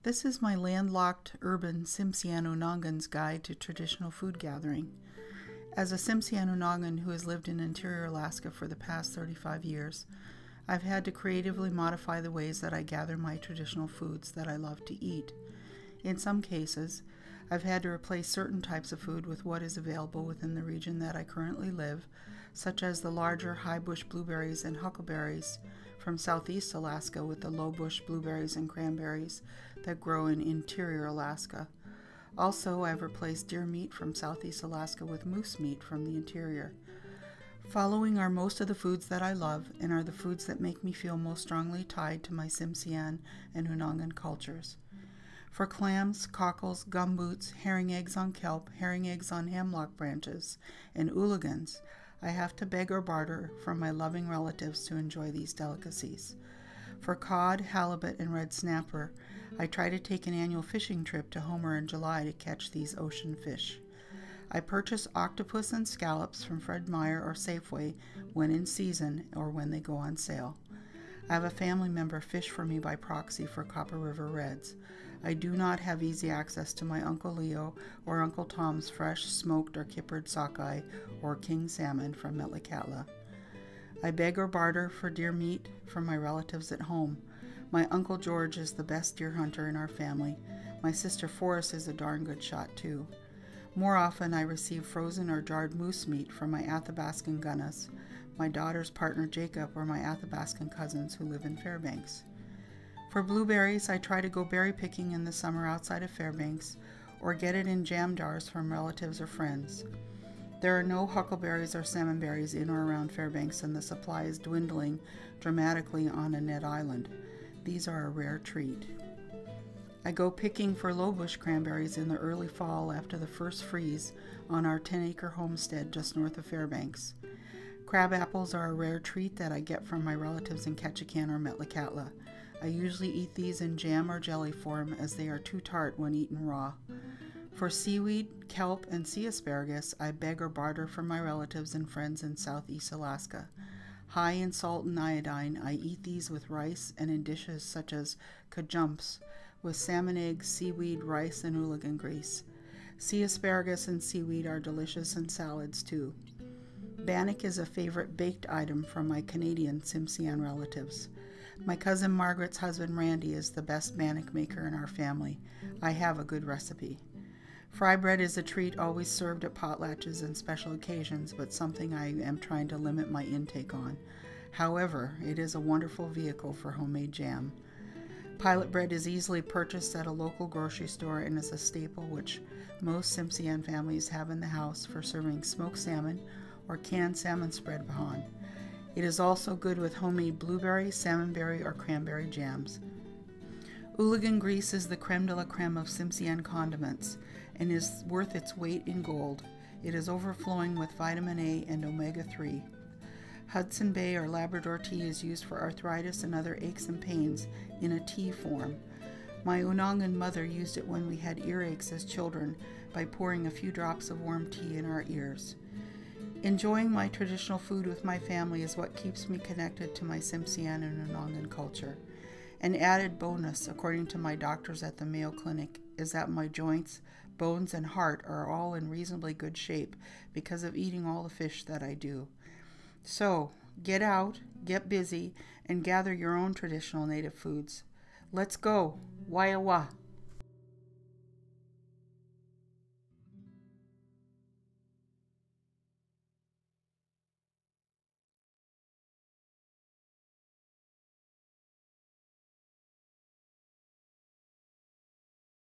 This is my landlocked urban Tsimshian-Unangan's guide to traditional food gathering. As a Tsimshian-Unangan who has lived in interior Alaska for the past 35 years, I've had to creatively modify the ways that I gather my traditional foods that I love to eat. In some cases, I've had to replace certain types of food with what is available within the region that I currently live, such as the larger high bush blueberries and huckleberries from southeast Alaska with the low bush blueberries and cranberries that grow in interior Alaska. Also, I've replaced deer meat from southeast Alaska with moose meat from the interior. Following are most of the foods that I love and are the foods that make me feel most strongly tied to my Tsimshian and Unangan cultures. For clams, cockles, gumboots, herring eggs on kelp, herring eggs on hemlock branches, and oologans, I have to beg or barter from my loving relatives to enjoy these delicacies. For cod, halibut, and red snapper, I try to take an annual fishing trip to Homer in July to catch these ocean fish. I purchase octopus and scallops from Fred Meyer or Safeway when in season or when they go on sale. I have a family member fish for me by proxy for Copper River Reds. I do not have easy access to my Uncle Leo or Uncle Tom's fresh, smoked, or kippered sockeye or king salmon from Metlakatla. I beg or barter for deer meat from my relatives at home. My Uncle George is the best deer hunter in our family. My sister Forrest is a darn good shot too. More often I receive frozen or jarred moose meat from my Athabascan Gunnas, my daughter's partner Jacob, or my Athabascan cousins who live in Fairbanks. For blueberries, I try to go berry picking in the summer outside of Fairbanks or get it in jam jars from relatives or friends. There are no huckleberries or salmonberries in or around Fairbanks, and the supply is dwindling dramatically on Annette Island. These are a rare treat. I go picking for low bush cranberries in the early fall after the first freeze on our 10-acre homestead just north of Fairbanks. Crab apples are a rare treat that I get from my relatives in Ketchikan or Metlakatla. I usually eat these in jam or jelly form as they are too tart when eaten raw. For seaweed, kelp, and sea asparagus, I beg or barter from my relatives and friends in southeast Alaska. High in salt and iodine, I eat these with rice and in dishes such as kajumps, with salmon eggs, seaweed, rice, and ooligan grease. Sea asparagus and seaweed are delicious in salads too. Bannock is a favorite baked item from my Canadian Tsimshian relatives. My cousin Margaret's husband Randy is the best bannock maker in our family. I have a good recipe. Fry bread is a treat always served at potlatches and special occasions, but something I am trying to limit my intake on. However, it is a wonderful vehicle for homemade jam. Pilot bread is easily purchased at a local grocery store and is a staple which most Tsimshian families have in the house for serving smoked salmon or canned salmon spread behind. It is also good with homemade blueberry, salmonberry, or cranberry jams. Ooligan grease is the creme de la creme of Tsimshian condiments and is worth its weight in gold. It is overflowing with vitamin A and omega-3. Hudson Bay or Labrador tea is used for arthritis and other aches and pains in a tea form. My Unangan mother used it when we had earaches as children by pouring a few drops of warm tea in our ears. Enjoying my traditional food with my family is what keeps me connected to my Tsimshian and Unangan culture. An added bonus, according to my doctors at the Mayo Clinic, is that my joints, bones, and heart are all in reasonably good shape because of eating all the fish that I do. So, get out, get busy, and gather your own traditional native foods. Let's go! Waiawa!